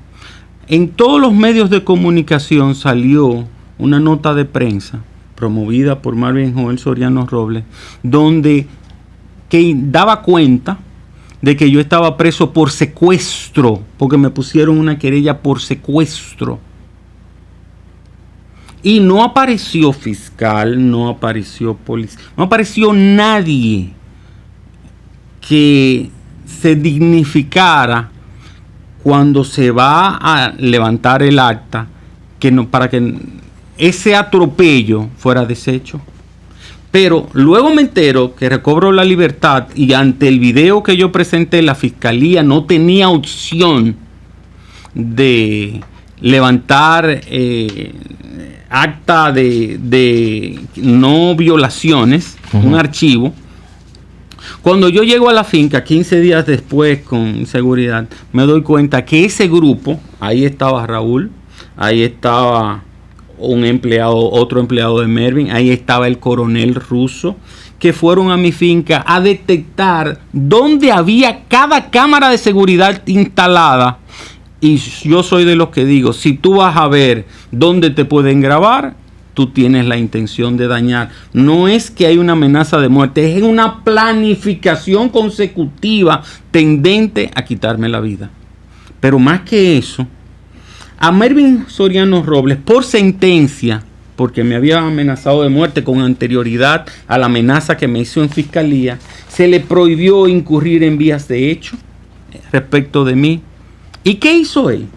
Speaker 2: En todos los medios de comunicación salió una nota de prensa promovida por Marvin Joel Soriano Robles, donde que daba cuenta de que yo estaba preso por secuestro, porque me pusieron una querella por secuestro. Y no apareció fiscal, no apareció policía, no apareció nadie que se dignificara cuando se va a levantar el acta, que no, para que ese atropello fuera deshecho. Pero luego me entero que recobro la libertad y ante el video que yo presenté, la fiscalía no tenía opción de levantar acta de no violaciones, un archivo. Cuando yo llego a la finca, 15 días después, con seguridad, me doy cuenta que ese grupo, ahí estaba Raúl, ahí estaba otro empleado de Mervyn, ahí estaba el coronel ruso, que fueron a mi finca a detectar dónde había cada cámara de seguridad instalada. Y yo soy de los que digo, si tú vas a ver dónde te pueden grabar, tú tienes la intención de dañar. No es que hay una amenaza de muerte, es una planificación consecutiva tendente a quitarme la vida. Pero más que eso, a Mervyn Soriano Robles, por sentencia, porque me había amenazado de muerte con anterioridad a la amenaza que me hizo en fiscalía, se le prohibió incurrir en vías de hecho respecto de mí. ¿Y qué hizo él?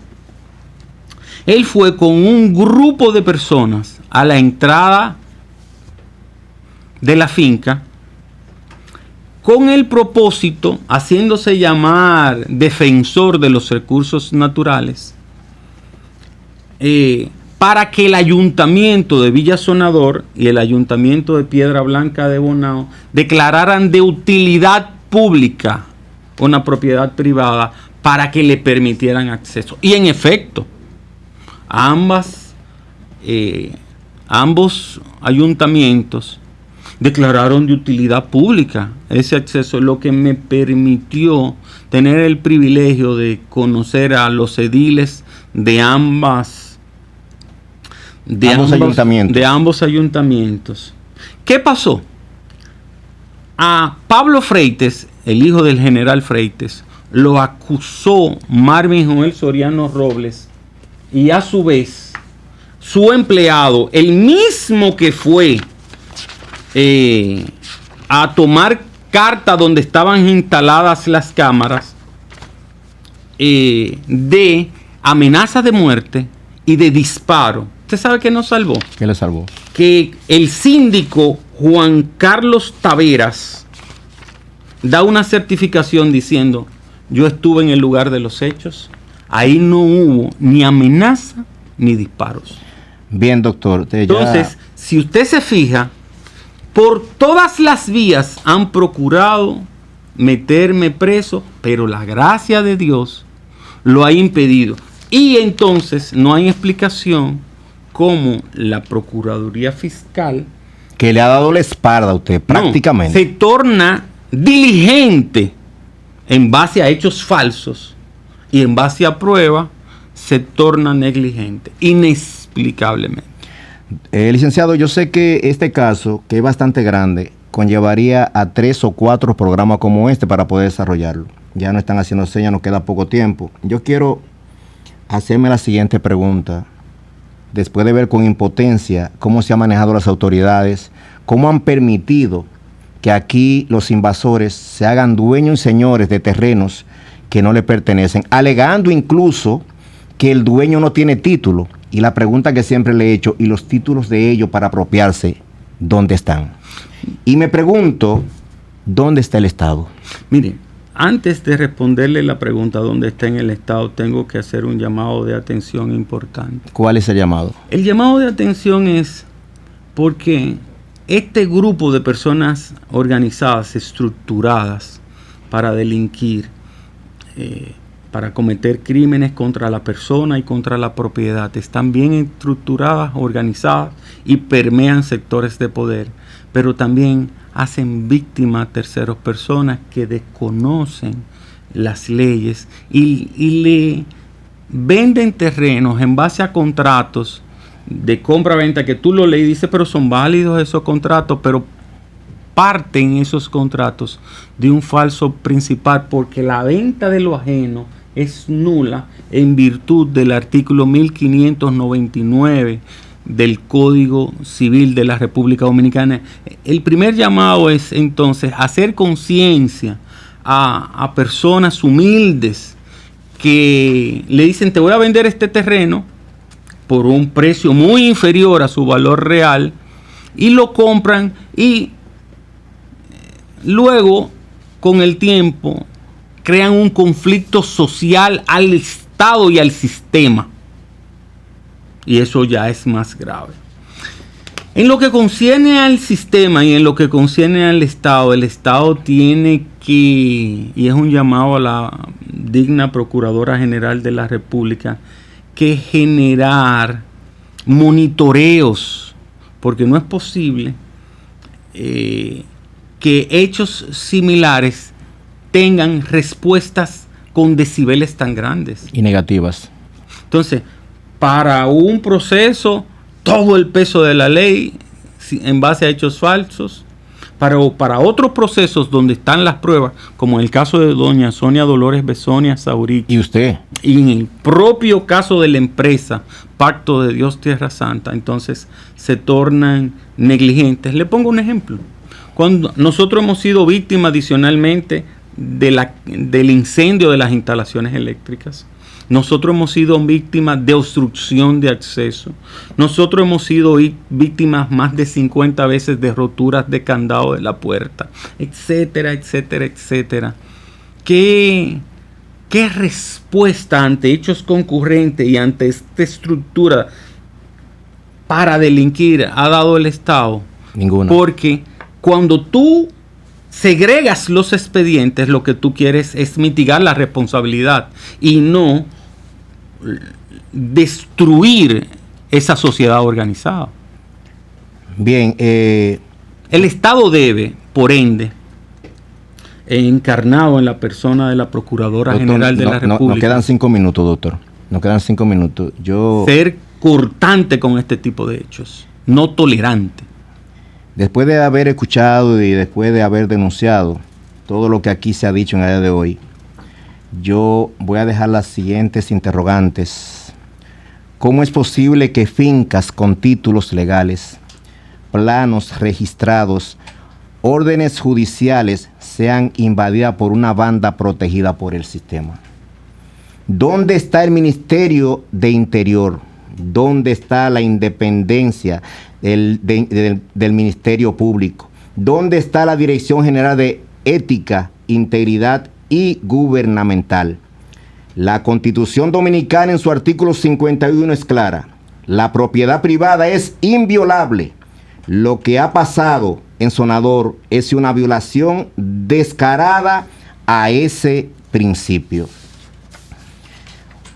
Speaker 2: Él fue con un grupo de personas a la entrada de la finca con el propósito, haciéndose llamar defensor de los recursos naturales, para que el ayuntamiento de Villa Sonador y el ayuntamiento de Piedra Blanca de Bonao declararan de utilidad pública una propiedad privada para que le permitieran acceso. Y en efecto, ambos ayuntamientos declararon de utilidad pública ese acceso, lo que me permitió tener el privilegio de conocer a los ediles de ambos ayuntamientos. ¿Qué pasó? A Pablo Freites, el hijo del general Freites, lo acusó Marvin Joel Soriano Robles, y a su vez su empleado, el mismo que fue a tomar carta donde estaban instaladas las cámaras, de amenaza de muerte y de disparo. ¿Usted sabe qué nos salvó?
Speaker 1: ¿Qué le salvó?
Speaker 2: Que el síndico Juan Carlos Taveras da una certificación diciendo: yo estuve en el lugar de los hechos, ahí no hubo ni amenaza ni disparos.
Speaker 1: Bien, doctor.
Speaker 2: Entonces, si usted se fija, por todas las vías han procurado meterme preso, pero la gracia de Dios lo ha impedido. Y entonces no hay explicación cómo la Procuraduría Fiscal,
Speaker 1: que le ha dado la espalda a usted prácticamente,
Speaker 2: se torna diligente en base a hechos falsos y en base a pruebas, se torna negligente, inexplicablemente.
Speaker 1: Licenciado, yo sé que este caso, que es bastante grande, conllevaría a 3 o 4 programas como este para poder desarrollarlo. Ya no están haciendo señas, nos queda poco tiempo. Yo quiero hacerme la siguiente pregunta. Después de ver con impotencia cómo se han manejado las autoridades, cómo han permitido que aquí los invasores se hagan dueños y señores de terrenos que no le pertenecen, alegando incluso que el dueño no tiene título. Y la pregunta que siempre le he hecho, ¿y los títulos de ellos para apropiarse, dónde están? Y me pregunto, ¿dónde está el Estado?
Speaker 2: Mire, antes de responderle la pregunta dónde está en el Estado, tengo que hacer un llamado de atención importante.
Speaker 1: ¿Cuál es el llamado?
Speaker 2: El llamado de atención es porque este grupo de personas organizadas, estructuradas para delinquir, para cometer crímenes contra la persona y contra la propiedad, están bien estructuradas, organizadas y permean sectores de poder, pero también hacen víctimas a terceras personas que desconocen las leyes y le venden terrenos en base a contratos de compra-venta que tú lo lees y dices, pero son válidos esos contratos, pero parten esos contratos de un falso principal, porque la venta de lo ajeno es nula en virtud del artículo 1599 del Código Civil de la República Dominicana. El primer llamado es entonces hacer conciencia a personas humildes que le dicen: te voy a vender este terreno por un precio muy inferior a su valor real, y lo compran, y luego con el tiempo crean un conflicto social al Estado y al sistema, y eso ya es más grave. En lo que concierne al sistema y en lo que concierne al Estado, el Estado tiene que, y es un llamado a la digna Procuradora General de la República, que generar monitoreos, porque no es posible que hechos similares tengan respuestas con decibeles tan grandes.
Speaker 1: Y negativas.
Speaker 2: Entonces, para un proceso, todo el peso de la ley en base a hechos falsos. Para otros procesos donde están las pruebas, como en el caso de doña Sonia Dolores Besonia Sauric.
Speaker 1: ¿Y usted?
Speaker 2: Y en el propio caso de la empresa Pacto de Dios Tierra Santa, entonces se tornan negligentes. Le pongo un ejemplo. Cuando nosotros hemos sido víctimas adicionalmente del incendio de las instalaciones eléctricas, nosotros hemos sido víctimas de obstrucción de acceso, nosotros hemos sido víctimas más de 50 veces de roturas de candado de la puerta, etcétera, etcétera, etcétera. ¿Qué respuesta ante hechos concurrentes y ante esta estructura para delinquir ha dado el Estado?
Speaker 1: Ninguna.
Speaker 2: Porque cuando tú segregas los expedientes, lo que tú quieres es mitigar la responsabilidad y no destruir esa sociedad organizada.
Speaker 1: Bien.
Speaker 2: El Estado debe, por ende, encarnado en la persona de la Procuradora
Speaker 1: doctor,
Speaker 2: General de la República.
Speaker 1: Nos quedan 5 minutos, doctor. Nos quedan 5 minutos.
Speaker 2: Ser cortante con este tipo de hechos, no tolerante.
Speaker 1: Después de haber escuchado y después de haber denunciado todo lo que aquí se ha dicho en el día de hoy, yo voy a dejar las siguientes interrogantes. ¿Cómo es posible que fincas con títulos legales, planos registrados, órdenes judiciales sean invadidas por una banda protegida por el sistema? ¿Dónde está el Ministerio de Interior? ¿Dónde está la independencia del Ministerio Público? ¿Dónde está la Dirección General de Ética, Integridad y Gubernamental? La Constitución Dominicana en su artículo 51 es clara. La propiedad privada es inviolable. Lo que ha pasado en Sonador es una violación descarada a ese principio.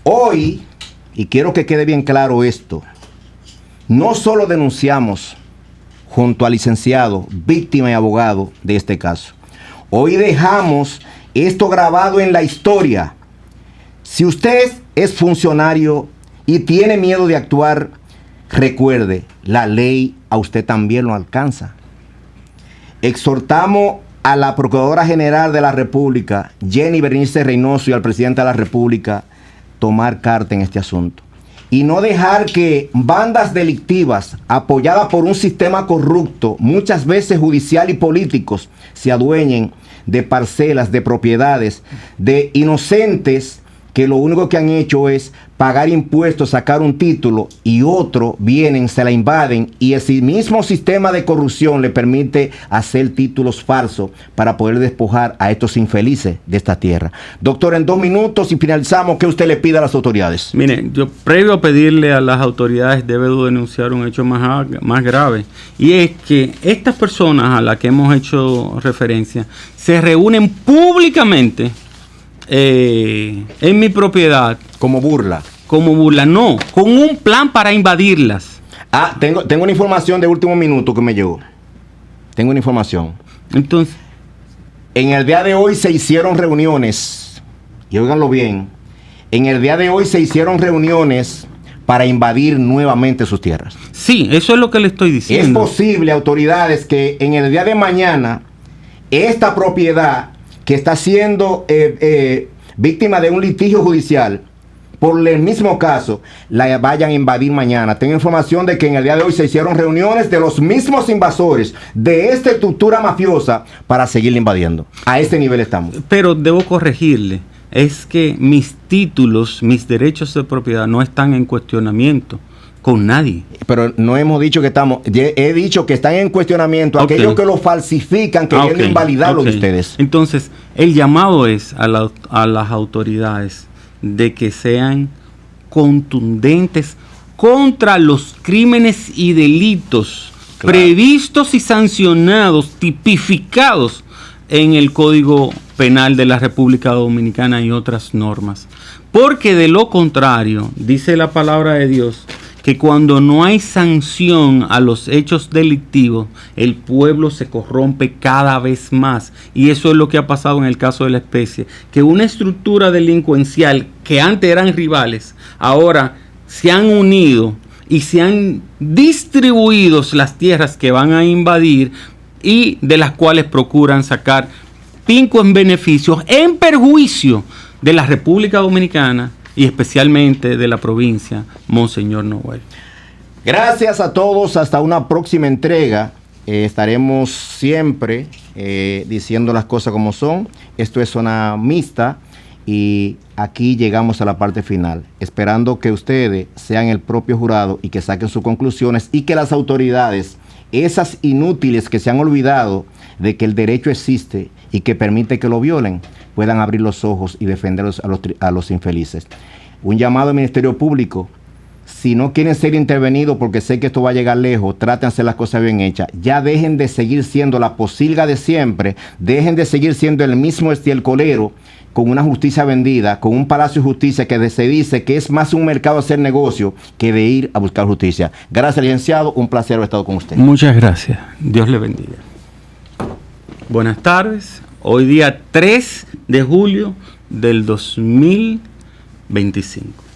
Speaker 1: Hoy, y quiero que quede bien claro esto, no solo denunciamos junto al licenciado, víctima y abogado de este caso. Hoy dejamos esto grabado en la historia. Si usted es funcionario y tiene miedo de actuar, recuerde, la ley a usted también lo alcanza. Exhortamos a la Procuradora General de la República, Jenny Berenice Reynoso, y al Presidente de la República tomar carta en este asunto y no dejar que bandas delictivas apoyadas por un sistema corrupto, muchas veces judicial y políticos, se adueñen de parcelas, de propiedades, de inocentes que lo único que han hecho es pagar impuestos, sacar un título, y otro vienen, se la invaden, y ese mismo sistema de corrupción le permite hacer títulos falsos para poder despojar a estos infelices de esta tierra. Doctor, en 2 minutos y finalizamos, ¿qué usted le pide a las autoridades?
Speaker 2: Mire, yo previo a pedirle a las autoridades debo denunciar un hecho más grave, y es que estas personas a las que hemos hecho referencia se reúnen públicamente en mi propiedad.
Speaker 1: Como burla.
Speaker 2: Como burla, no, con un plan para invadirlas.
Speaker 1: Ah, tengo una información de último minuto que me llegó. Tengo una información.
Speaker 2: Entonces,
Speaker 1: en el día de hoy se hicieron reuniones, y óiganlo bien, en el día de hoy se hicieron reuniones para invadir nuevamente sus tierras.
Speaker 2: Sí, eso es lo que le estoy diciendo.
Speaker 1: Es posible, autoridades, que en el día de mañana esta propiedad que está siendo víctima de un litigio judicial por el mismo caso, la vayan a invadir mañana. Tengo información de que en el día de hoy se hicieron reuniones de los mismos invasores de esta estructura mafiosa para seguir invadiendo. A este nivel estamos.
Speaker 2: Pero debo corregirle, es que mis títulos, mis derechos de propiedad no están en cuestionamiento con nadie.
Speaker 1: Pero no hemos dicho que estamos, he dicho que están en cuestionamiento aquellos que lo falsifican, queriendo invalidarlo de ustedes.
Speaker 2: Entonces, el llamado es a las autoridades de que sean contundentes contra los crímenes y delitos previstos y sancionados, tipificados en el Código Penal de la República Dominicana y otras normas. Porque de lo contrario, dice la palabra de Dios, que cuando no hay sanción a los hechos delictivos, el pueblo se corrompe cada vez más. Y eso es lo que ha pasado en el caso de La Especie, que una estructura delincuencial que antes eran rivales, ahora se han unido y se han distribuido las tierras que van a invadir y de las cuales procuran sacar pincos en beneficios, en perjuicio de la República Dominicana y especialmente de la provincia Monseñor Noel.
Speaker 1: Gracias a todos, hasta una próxima entrega. Estaremos siempre diciendo las cosas como son. Esto es Zona Mixta y aquí llegamos a la parte final, esperando que ustedes sean el propio jurado y que saquen sus conclusiones y que las autoridades, esas inútiles que se han olvidado de que el derecho existe y que permite que lo violen, puedan abrir los ojos y defenderlos a los infelices. Un llamado al Ministerio Público: si no quieren ser intervenidos, porque sé que esto va a llegar lejos, traten de hacer las cosas bien hechas. Ya dejen de seguir siendo la posilga de siempre, dejen de seguir siendo el mismo estiércolero, con una justicia vendida, con un palacio de justicia que se dice que es más un mercado a hacer negocio que de ir a buscar justicia. Gracias, licenciado, un placer haber estado con usted.
Speaker 2: Muchas gracias, Dios le bendiga. Buenas tardes, hoy día 3 de julio del 2025.